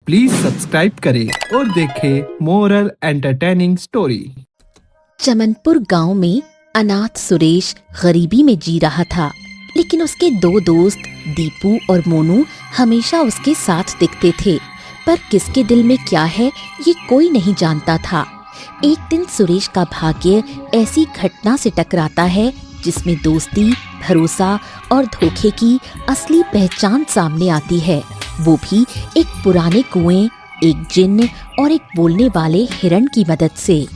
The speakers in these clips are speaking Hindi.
प्लीज सब्सक्राइब करें और देखें मोरल एंटरटेनिंग स्टोरी। चमनपुर गांव में अनाथ सुरेश गरीबी में जी रहा था, लेकिन उसके दो दोस्त दीपू और मोनू हमेशा उसके साथ दिखते थे। पर किसके दिल में क्या है ये कोई नहीं जानता था। एक दिन सुरेश का भाग्य ऐसी घटना से टकराता है जिसमें दोस्ती, भरोसा और धोखे की असली पहचान सामने आती है, वो भी एक पुराने कुएं, एक जिन्न और एक बोलने वाले हिरण की मदद से।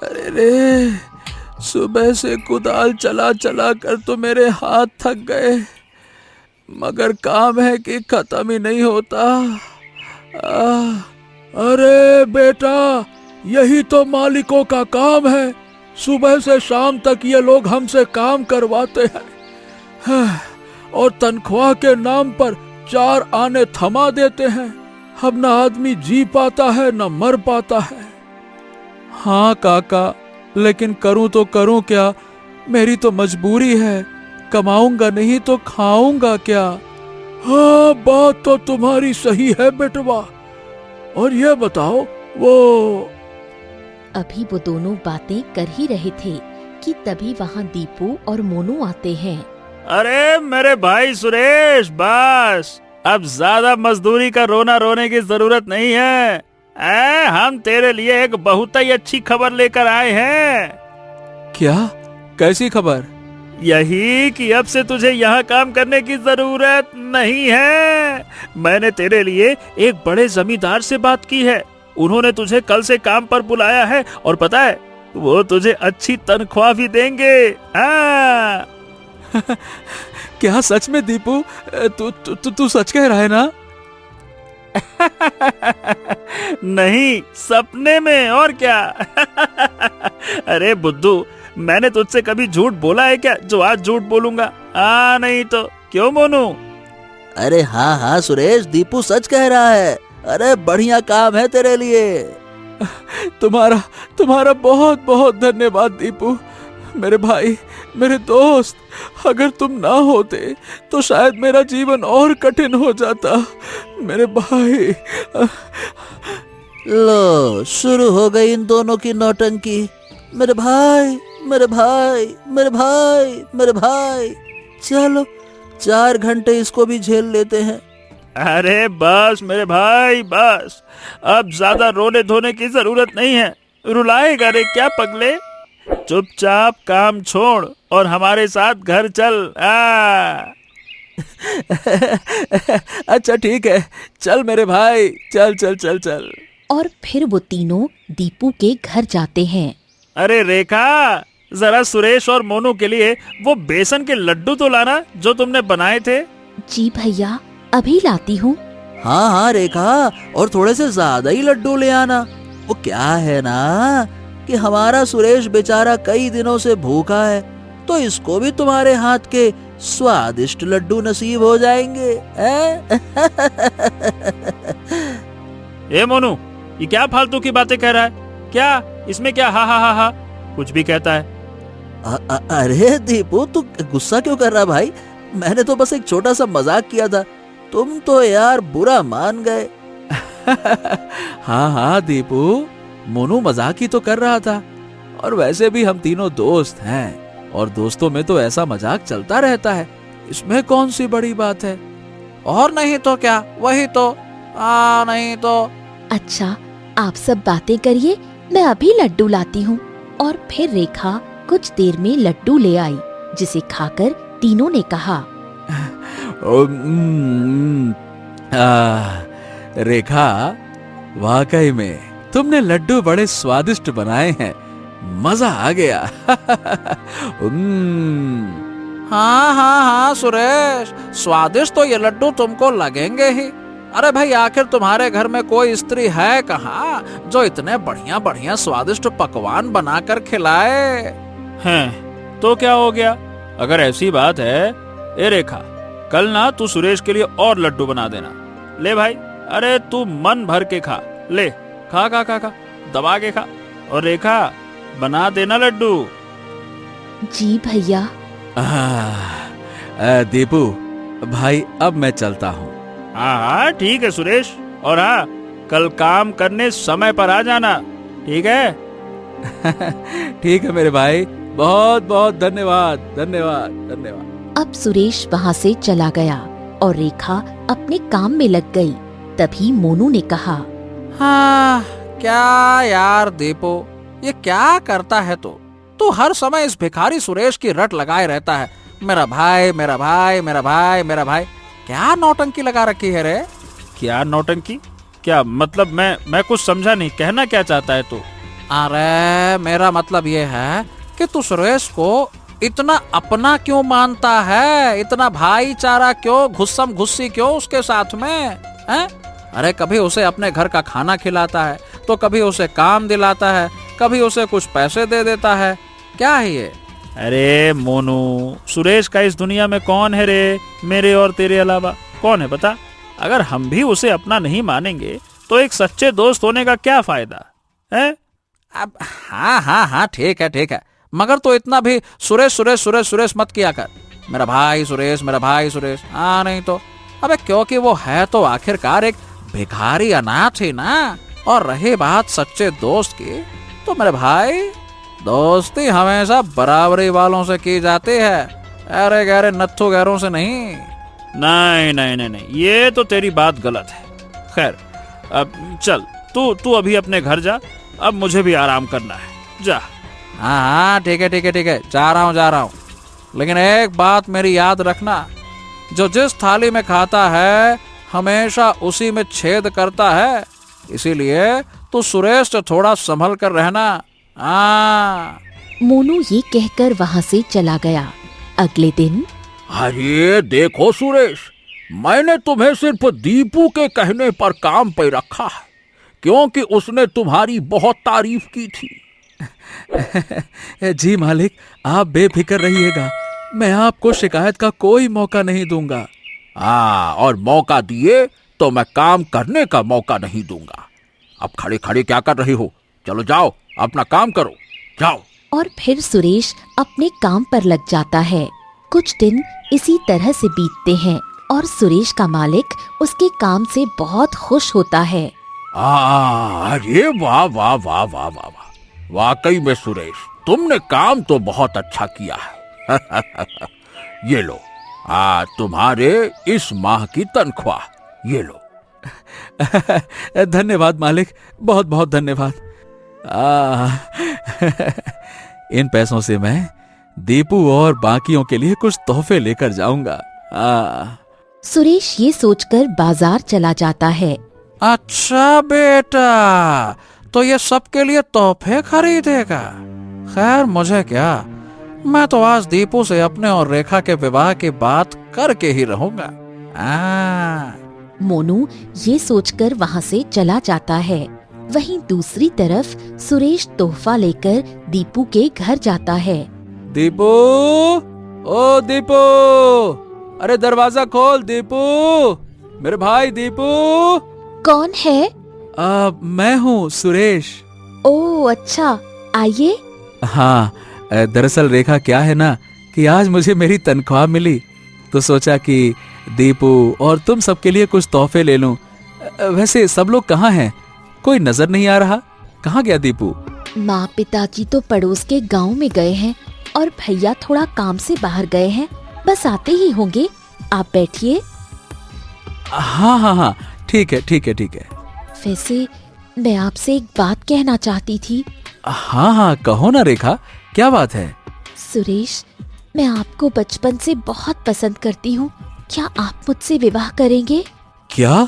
अरे रे, सुबह से कुदाल चला चला कर तो मेरे हाथ थक गए, मगर काम है कि खत्म ही नहीं होता। अरे बेटा, यही तो मालिकों का काम है। सुबह से शाम तक ये लोग हमसे काम करवाते हैं और तनख्वाह के नाम पर 4 आने थमा देते हैं। अब ना आदमी जी पाता है ना मर पाता है। हाँ काका, लेकिन करूं तो करूं क्या, मेरी तो मजबूरी है। कमाऊंगा नहीं तो खाऊंगा क्या। हाँ, बात तो तुम्हारी सही है बेटवा। और ये बताओ, वो अभी वो दोनों बातें कर ही रहे थे कि तभी वहाँ दीपू और मोनू आते हैं। अरे मेरे भाई सुरेश, बस अब ज्यादा मजदूरी का रोना रोने की जरूरत नहीं है। हम तेरे लिए एक बहुत ही अच्छी खबर लेकर आए हैं। क्या? कैसी खबर? यही कि अब से तुझे यहाँ काम करने की जरूरत नहीं है। मैंने तेरे लिए एक बड़े जमींदार से बात की है। उन्होंने तुझे कल से काम पर बुलाया है और पता है, वो तुझे अच्छी तनख्वाह भी देंगे। क्या सच में दीपू? तू सच कह रहा है ना? नहीं, सपने में और क्या। अरे बुद्धू, मैंने तुझसे कभी झूठ बोला है क्या जो आज झूठ बोलूंगा? नहीं तो क्यों मोनू? अरे हाँ हाँ सुरेश, दीपू सच कह रहा है। अरे बढ़िया काम है तेरे लिए। तुम्हारा बहुत बहुत धन्यवाद दीपू, मेरे भाई, मेरे दोस्त। अगर तुम ना होते तो शायद मेरा जीवन और कठिन हो जाता। मेरे भाई। लो, शुरू हो गई इन दोनों की नौटंकी। मेरे भाई, मेरे भाई, मेरे भाई, मेरे भाई। चलो 4 घंटे इसको भी झेल लेते हैं। अरे बस मेरे भाई, बस अब ज्यादा रोने धोने की जरूरत नहीं है। रुलाएगा रे क्या पगले? चुपचाप काम छोड़ और हमारे साथ घर चल। अच्छा ठीक है, चल मेरे भाई, चल चल चल चल। और फिर वो तीनों दीपू के घर जाते हैं। अरे रेखा, जरा सुरेश और मोनू के लिए वो बेसन के लड्डू तो लाना जो तुमने बनाए थे। जी भैया, अभी लाती हूँ। हाँ हाँ रेखा, और थोड़े से ज्यादा ही लड्डू ले आना। वो क्या है ना कि हमारा सुरेश बेचारा कई दिनों से भूखा है, तो इसको भी तुम्हारे हाथ के स्वादिष्ट लड्डू नसीब हो जाएंगे। ए मोनू, ये क्या फालतू की बातें कह रहा है? क्या इसमें क्या हा हा हा हा कुछ भी कहता है? अरे दीपू, तू गुस्सा क्यों कर रहा भाई? मैंने तो बस एक छोटा सा मजाक किया था, तुम तो यार बुरा मान गए। हाँ हाँ दीपू, मोनू मजाक ही तो कर रहा था। और वैसे भी हम तीनों दोस्त हैं, और दोस्तों में तो ऐसा मजाक चलता रहता है। इसमें कौन सी बड़ी बात है? और नहीं तो क्या, वही तो। नहीं तो। अच्छा, आप सब बातें करिए, मैं अभी लड्डू लाती हूँ। और फिर रेखा कुछ देर में लड्डू ले आई, जिसे खाकर तीनों ने कहा, रेखा, वाकई में तुमने लड्डू बड़े स्वादिष्ट बनाए हैं, मजा आ गया। हाँ हाँ हाँ सुरेश, स्वादिष्ट तो ये लड्डू तुमको लगेंगे ही। अरे भाई, आखिर तुम्हारे घर में कोई स्त्री है कहाँ जो इतने बढ़िया बढ़िया स्वादिष्ट पकवान बनाकर खिलाए? हैं, तो क्या हो गया? अगर ऐसी बात है, ए रेखा, कल ना तू सुरेश के लिए और लड्डू बना देना। ले भाई, अरे तू मन भर के खा, ले खा खा खा खा, दबा के खा। और रेखा, बना देना लड्डू। जी भैया। दीपू भाई, अब मैं चलता हूँ। हाँ हाँ ठीक है सुरेश, और हाँ, कल काम करने समय पर आ जाना, ठीक है? ठीक है मेरे भाई, बहुत बहुत धन्यवाद धन्यवाद धन्यवाद। अब सुरेश वहाँ से चला गया और रेखा अपने काम में लग गई। तभी मोनू ने कहा, हाँ, क्या यार दीपू, ये क्या करता है तू हर समय इस भिखारी सुरेश की रट लगाए रहता है। मेरा भाई मेरा भाई मेरा भाई मेरा भाई, क्या नौटंकी लगा रखी है रे? क्या नौटंकी? क्या मतलब? मैं कुछ समझा नहीं, कहना क्या चाहता है तू? अरे मेरा मतलब ये है कि तू सुरेश को इतना अपना क्यों मानता है, इतना भाईचारा क्यों, घुस्सम घुस्सी क्यों उसके साथ में हैं? अरे कभी उसे अपने घर का खाना खिलाता है, तो कभी उसे काम दिलाता है, कभी उसे कुछ पैसे दे देता है। क्या है ये? अरे मोनू, सुरेश का इस दुनिया में कौन है रे, मेरे और तेरे अलावा कौन है बता? अगर हम भी उसे अपना नहीं मानेंगे तो एक सच्चे दोस्त होने का क्या फायदा है? अब हाँ ठीक है, मगर तो इतना भी सुरेश सुरेश सुरेश सुरेश मत किया कर। मेरा भाई सुरेश, मेरा भाई सुरेश, हाँ नहीं तो। अबे क्योंकि वो है तो आखिरकार एक भिखारी अनाथ ही ना। और रही बात सच्चे दोस्त की, तो मेरे भाई, दोस्ती हमेशा बराबरी वालों से की जाती है, अरे गहरे नत्थु गहरों से नहीं। नहीं, ये तो तेरी बात गलत है। खैर, अब चल, तू अभी अपने घर जा, अब मुझे भी आराम करना है, जा। हाँ ठीक है, जा रहा हूँ। लेकिन एक बात मेरी याद रखना, जो जिस थाली में खाता है हमेशा उसी में छेद करता है, इसीलिए तू सुरेश से थोड़ा संभल कर रहना। हाँ। मोनू ये कहकर वहाँ से चला गया। अगले दिन, अरे देखो सुरेश, मैंने तुम्हें सिर्फ दीपू के कहने पर काम पे रखा है, क्योंकि उसने तुम्हारी बहुत तारीफ की थी। जी मालिक, आप बेफिक्र रहिएगा, मैं आपको शिकायत का कोई मौका नहीं दूंगा। हाँ, और मौका दिए तो मैं काम करने का मौका नहीं दूंगा। अब खड़े खड़े क्या कर रही हो? चलो जाओ, अपना काम करो, जाओ। और फिर सुरेश अपने काम पर लग जाता है। कुछ दिन इसी तरह से बीतते हैं और सुरेश का मालिक उसके काम से बहुत खुश होता है। अरे वाह वाह वाह वाह वाह वाह, वाकई में सुरेश, तुमने काम तो बहुत अच्छा किया है। ये लो, तुम्हारे इस माह की तनख्वाह, ये लो। धन्यवाद मालिक, बहुत बहुत धन्यवाद। इन पैसों से मैं दीपू और बाकियों के लिए कुछ तोहफे लेकर जाऊंगा। सुरेश ये सोचकर बाजार चला जाता है। अच्छा बेटा, तो ये सबके लिए तोहफे खरीदेगा। खैर मुझे क्या, मैं तो आज दीपू से अपने और रेखा के विवाह की बात करके ही रहूंगा। मोनू ये सोचकर वहाँ से चला जाता है। वहीं दूसरी तरफ सुरेश तोहफा लेकर दीपू के घर जाता है। दीपू, ओ दीपू, अरे दरवाजा खोल दीपू, मेरे भाई दीपू। कौन है? मैं हूँ सुरेश। ओह अच्छा, आइए। हाँ, दरअसल रेखा क्या है ना कि आज मुझे मेरी तनख्वाह मिली, तो सोचा कि दीपू और तुम सबके लिए कुछ तोहफे ले लूं। वैसे सब लोग कहाँ हैं? कोई नजर नहीं आ रहा। कहाँ गया दीपू? माँ पिताजी तो पड़ोस के गांव में गए हैं और भैया थोड़ा काम से बाहर गए हैं, बस आते ही होंगे। आप बैठिए। हाँ, ठीक है। वैसे मैं आपसे एक बात कहना चाहती थी। हाँ, कहो ना रेखा, क्या बात है? सुरेश, मैं आपको बचपन से बहुत पसंद करती हूँ, क्या आप मुझसे विवाह करेंगे? क्या?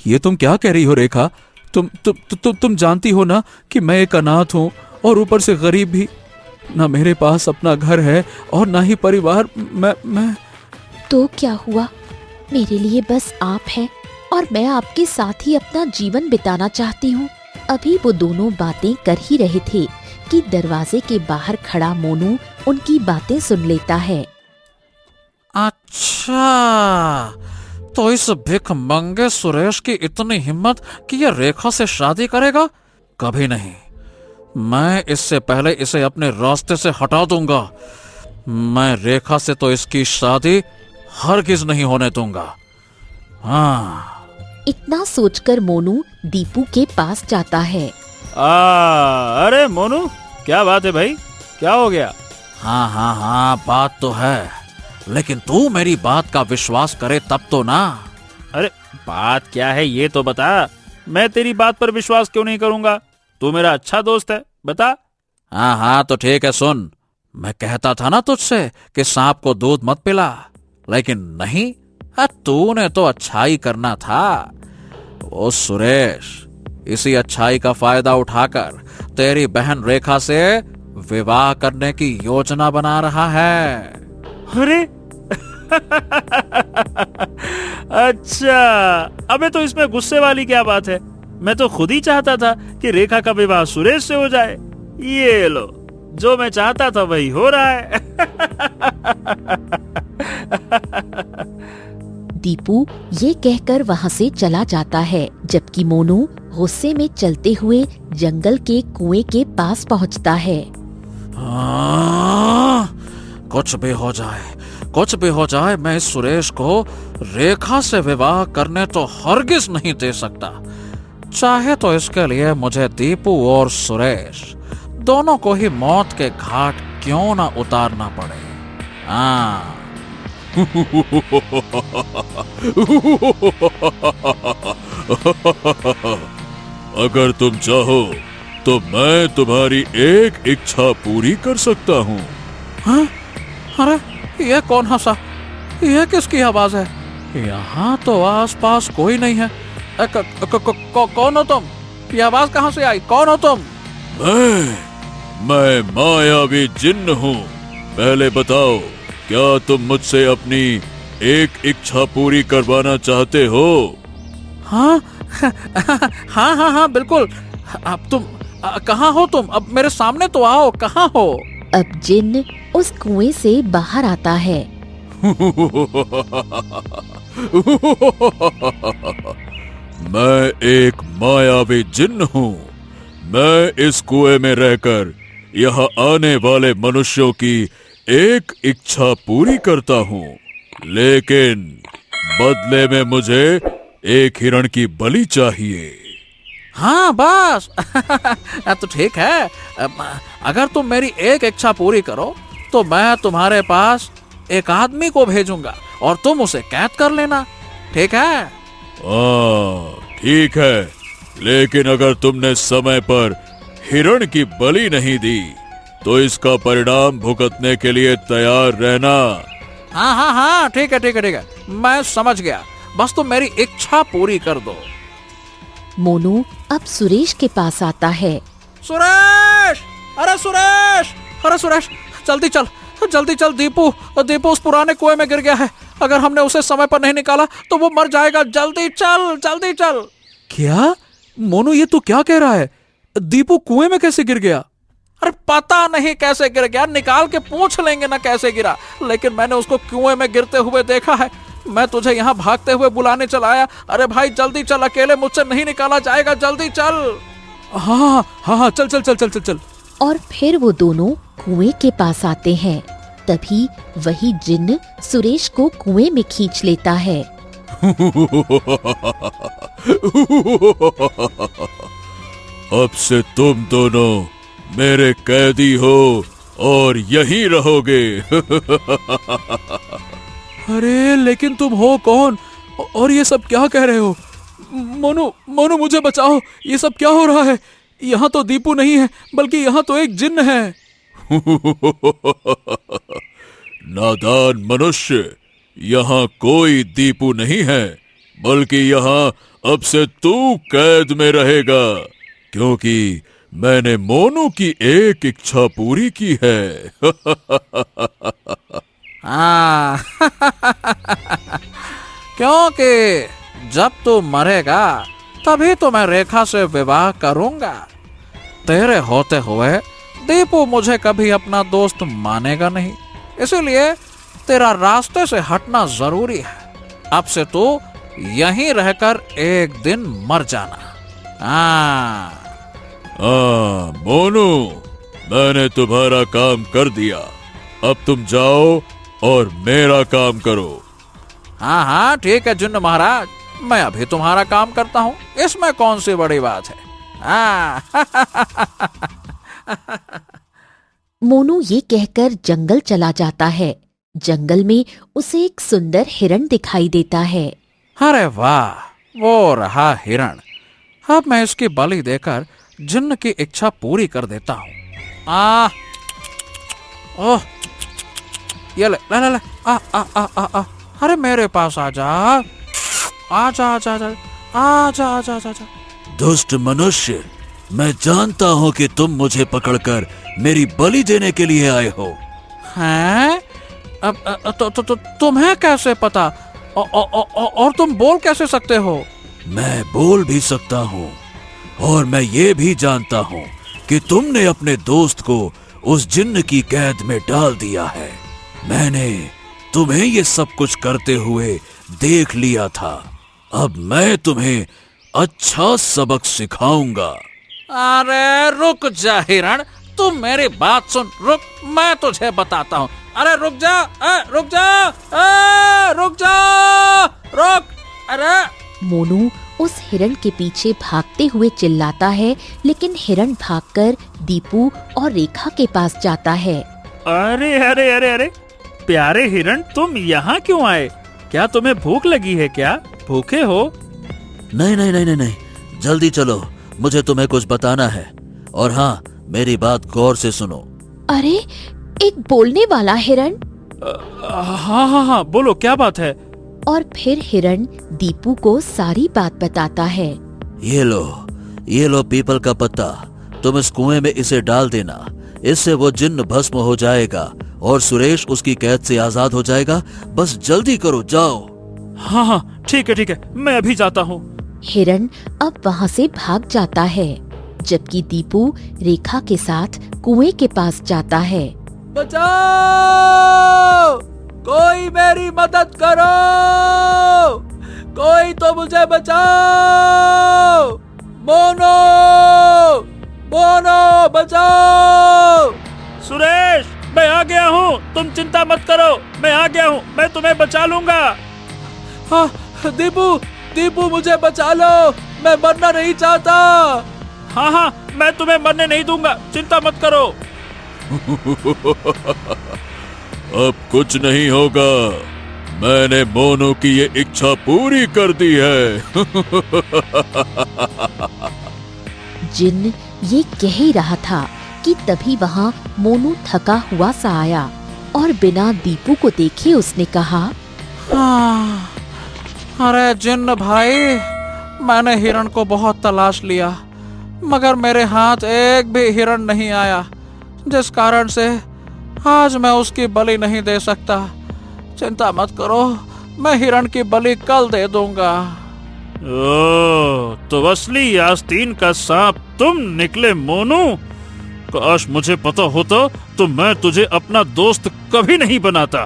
ये तुम क्या कह रही हो रेखा? तुम जानती हो ना कि मैं एक अनाथ हूँ और ऊपर से गरीब भी। ना मेरे पास अपना घर है और ना ही परिवार। मैं तो क्या हुआ, मेरे लिए बस आप हैं और मैं आपके साथ ही अपना जीवन बिताना चाहती हूँ। अभी वो दोनों बातें कर ही रहे थे कि दरवाजे के बाहर खड़ा मोनू उनकी बातें सुन लेता है। अच्छा, तो इस भिखमंगे सुरेश की इतनी हिम्मत कि ये रेखा से शादी करेगा? कभी नहीं, मैं इससे पहले इसे अपने रास्ते से हटा दूंगा। मैं रेखा से तो इसकी शादी हरगिज नहीं होने दूंगा। हाँ। इतना सोचकर मोनू दीपू के पास जाता है। अरे मोनू, क्या बात है भाई, क्या हो गया? हाँ हाँ हाँ, बात तो है, लेकिन तू मेरी बात का विश्वास करे तब तो ना। अरे बात क्या है ये तो बता। मैं तेरी बात पर विश्वास क्यों नहीं करूंगा? तू मेरा अच्छा दोस्त है, बता। हाँ हाँ तो ठीक है, सुन। मैं कहता था ना तुझसे कि सांप को दूध मत पिला, लेकिन नहीं, तूने तो अच्छाई करना था। ओ सुरेश, इसी अच्छाई का फायदा उठाकर तेरी बहन रेखा से विवाह करने की योजना बना रहा है। अरे अच्छा, अबे तो इसमें गुस्से वाली क्या बात है? मैं तो खुद ही चाहता था कि रेखा का विवाह सुरेश से हो जाए। ये लो, जो मैं चाहता था वही हो रहा है। दीपू ये कहकर वहाँ से चला जाता है, जबकि मोनू गुस्से में चलते हुए जंगल के कुएं के पास पहुँचता है। कुछ भी हो जाए, कुछ भी हो जाए, मैं इस सुरेश को रेखा से विवाह करने तो हरगिज नहीं दे सकता। चाहे तो इसके लिए मुझे दीपू और सुरेश दोनों को ही मौत के घाट क्यों ना उतारना पड़े। हाँ। अगर तुम चाहो तो मैं तुम्हारी एक इच्छा पूरी कर सकता हूँ। हाँ? अरे ये कौन हंसा? ये किसकी आवाज है? यहाँ तो आसपास कोई नहीं है। कौन हो तुम? ये आवाज कहाँ से आई? कौन हो तुम? मैं मायावी जिन्न हूँ। पहले बताओ, क्या तुम मुझसे अपनी एक इच्छा पूरी करवाना चाहते हो? हाँ हाँ हाँ हाँ बिल्कुल। अब तुम कहाँ हो? तुम अब मेरे सामने तो आओ, कहाँ हो? अब जिन्न उस कुएं से बाहर आता है। मैं एक मायावी जिन्न हूँ। मैं इस कुएं में रहकर यहाँ आने वाले मनुष्यों की एक इच्छा पूरी करता हूँ, लेकिन बदले में मुझे एक हिरण की बलि चाहिए। हाँ बस। तो ठीक है, अगर तुम मेरी एक इच्छा पूरी करो तो मैं तुम्हारे पास एक आदमी को भेजूंगा और तुम उसे कैद कर लेना, ठीक है? ठीक है, लेकिन अगर तुमने समय पर हिरण की बलि नहीं दी तो इसका परिणाम भुगतने के लिए तैयार रहना। हाँ हाँ हाँ ठीक है ठीक है ठीक है, मैं समझ गया। बस तुम मेरी इच्छा पूरी कर दो। मोनू अब सुरेश के पास आता है। सुरेश! अरे सुरेश! अरे सुरेश, जल्दी चल, जल्दी चल। दीपू उस पुराने कुएं में गिर गया है। अगर हमने उसे समय पर नहीं निकाला तो वो मर जाएगा। जल्दी चल, जल्दी चल। क्या? मोनू ये तू क्या कह रहा है? दीपू कुएं में कैसे गिर गया? अरे पता नहीं कैसे गिर गया, निकाल के पूछ लेंगे ना कैसे गिरा, लेकिन मैंने उसको कुएं में गिरते हुए देखा है। मैं तुझे यहाँ भागते हुए बुलाने चला आया। अरे भाई जल्दी चल, अकेले मुझसे नहीं निकाला जाएगा, जल्दी चल। हाँ हाँ हाँ, चल चल चल चल चल चल। और फिर वो दोनों कुएं के पास आते हैं। तभी वही जिन्न सुरेश को कुएं में खींच लेता है। अब से तुम दोनों मेरे कैदी हो और यहीं रहोगे। अरे लेकिन तुम हो कौन और ये सब क्या कह रहे हो? मोनू मुझे बचाओ, ये सब क्या हो रहा है? यहाँ तो दीपू नहीं है, बल्कि यहाँ तो एक जिन्न है। नादान मनुष्य, यहाँ कोई दीपू नहीं है, बल्कि यहाँ अब से तू कैद में रहेगा, क्योंकि मैंने मोनू की एक इच्छा पूरी की है। हाँ। क्योंकि जब तू मरेगा तभी तो मैं रेखा से विवाह करूंगा। तेरे होते हुए दीपू मुझे कभी अपना दोस्त मानेगा नहीं, इसलिए तेरा रास्ते से हटना जरूरी है। अब से तू यहीं रहकर एक दिन मर जाना। हाँ। मोनू, मैंने तुम्हारा काम कर दिया। अब तुम जाओ और मेरा काम करो। हाँ हाँ ठीक है जुन्न महाराज, मैं अभी तुम्हारा काम करता हूँ, इसमें कौन सी बड़ी बात है। हाँ। मोनू ये कहकर जंगल चला जाता है। जंगल में उसे एक सुंदर हिरण दिखाई देता है। अरे वाह, वो रहा हिरण। अब मैं इसकी बलि देकर जिन्न की इच्छा पूरी कर देता हूँ। ओह, ये ले ले ले ले, आ आ आ आ आ, अरे मेरे पास आजा, आजा आजा आजा आजा आजा आजा आजा। दुष्ट मनुष्य, मैं जानता हूँ कि तुम मुझे पकड़कर मेरी बलि देने के लिए आए हो। हैं? तो तुम्हें कैसे पता? और तुम बोल कैसे सकते हो? मैं बोल भी सकता हूँ, और मैं ये भी जानता हूँ कि तुमने अपने दोस्त को उस जिन्न की कैद में डाल दिया है। मैंने तुम्हें ये सब कुछ करते हुए देख लिया था। अब मैं तुम्हें अच्छा सबक सिखाऊंगा। अरे रुक जा हिरण, तुम मेरी बात सुन, रुक, मैं तुझे बताता हूँ। अरे रुक जा, रुक जा, रुक जा, रुक। अरे मोनू उस हिरण के पीछे भागते हुए चिल्लाता है, लेकिन हिरण भागकर दीपू और रेखा के पास जाता है। अरे अरे अरे अरे, प्यारे हिरण, तुम यहाँ क्यों आए? क्या तुम्हें भूख लगी है क्या? भूखे हो? नहीं नहीं नहीं नहीं नहीं, जल्दी चलो, मुझे तुम्हें कुछ बताना है। और हाँ, मेरी बात गौर से सुनो। अरे, एक बोलने वाला हिरण। हाँ हाँ हाँ, बोलो, क्या बात है? और फिर हिरण दीपू को सारी बात बताता है। ये लो पीपल का पत्ता, तुम इस कुएं में इसे डाल देना। इससे वो जिन्न भस्म हो जाएगा और सुरेश उसकी कैद से आजाद हो जाएगा। बस जल्दी करो, जाओ। हाँ हाँ ठीक है, मैं अभी जाता हूँ। हिरण अब वहाँ से भाग जाता है, जबकि दीपू रेखा के साथ कुएं के पास जाता है। बचाओ, कोई मेरी मदद करो, कोई तो मुझे बचाओ। मोनो, मोनो बचाओ। सुरेश, मैं आ गया हूँ, तुम चिंता मत करो, मैं आ गया हूँ, मैं तुम्हें बचा लूंगा। हाँ, दीपू मुझे बचा लो, मैं मरना नहीं चाहता। हाँ हाँ, मैं तुम्हें मरने नहीं दूंगा, चिंता मत करो। अब कुछ नहीं होगा, मैंने मोनू की ये इच्छा पूरी कर दी है। जिन्न ये कह ही रहा था कि तभी वहाँ मोनू थका हुआ सा आया और बिना दीपू को देखे उसने कहा, हाँ, अरे जिन्न भाई, मैंने हिरण को बहुत तलाश लिया, मगर मेरे हाथ एक भी हिरण नहीं आया, जिस कारण से आज मैं उसकी बलि नहीं दे सकता। चिंता मत करो, मैं हिरण की बलि कल दे दूंगा। तो असली आस्तीन का सांप तुम निकले मोनू। काश मुझे पता होता तो मैं तुझे अपना दोस्त कभी नहीं बनाता।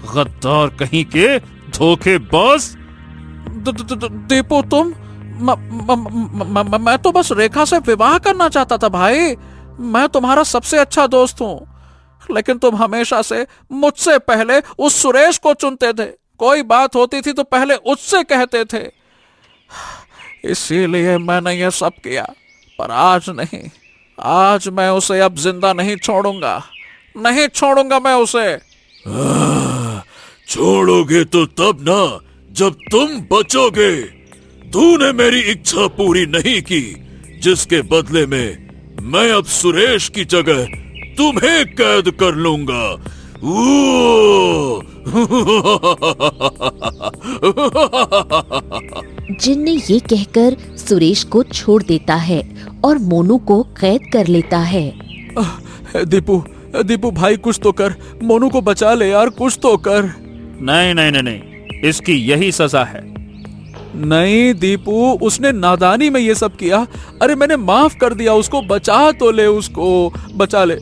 गद्दार कहीं के, धोखेबाज। दीपू, तुम मैं तो बस रेखा से विवाह करना चाहता था भाई। मैं तुम्हारा सबसे अच्छा दोस्त हूँ, लेकिन तुम हमेशा से मुझसे पहले उस सुरेश को चुनते थे। कोई बात होती थी तो पहले उससे कहते थे, इसीलिए मैंने ये सब किया। पर आज नहीं, आज मैं उसे अब जिंदा नहीं छोड़ूंगा, नहीं छोड़ूंगा मैं उसे। छोड़ोगे तो तब ना, जब तुम बचोगे। तूने मेरी इच्छा पूरी नहीं की, जिसके बदले में मैं अब सुरेश की जगह तुम्हें कैद कर लूंगा। जिन्न ये कहकर सुरेश को छोड़ देता है और मोनू को कैद कर लेता है। दीपू भाई, कुछ तो कर, मोनू को बचा ले यार, कुछ तो कर। नहीं नहीं नहीं नहीं, इसकी यही सजा है। नहीं दीपू, उसने नादानी में ये सब किया। अरे मैंने माफ कर दिया उसको, बचा तो ले, उसको बचा ले।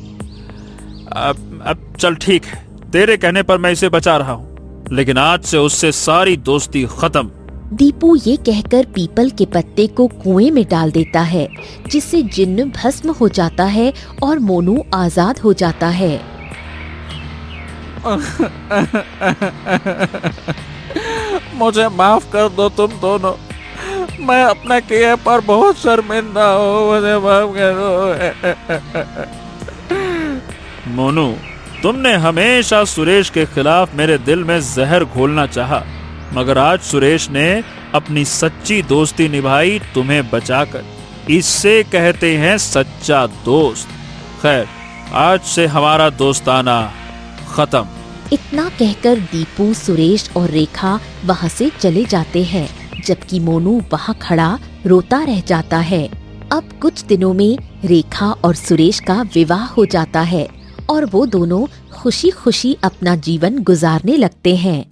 अब चल ठीक है, तेरे कहने पर मैं इसे बचा रहा हूँ, लेकिन आज से उससे सारी दोस्ती खत्म। दीपू ये कहकर पीपल के पत्ते को कुएं में डाल देता है, जिससे जिन्न भस्म हो जाता है और मोनू आजाद हो जाता है। मुझे माफ कर दो तुम दोनों, मैं अपने किए पर बहुत शर्मिंदा हूँ, मुझे माफ करो। मोनू, तुमने हमेशा सुरेश के खिलाफ मेरे दिल में जहर घोलना चाहा, मगर आज सुरेश ने अपनी सच्ची दोस्ती निभाई तुम्हें बचाकर। इससे कहते हैं सच्चा दोस्त। खैर, आज से हमारा दोस्ताना खत्म। इतना कहकर दीपू, सुरेश और रेखा वहाँ से चले जाते हैं, जबकि मोनू वहाँ खड़ा रोता रह जाता है। अब कुछ दिनों में रेखा और सुरेश का विवाह हो जाता है और वो दोनों खुशी खुशी अपना जीवन गुजारने लगते हैं।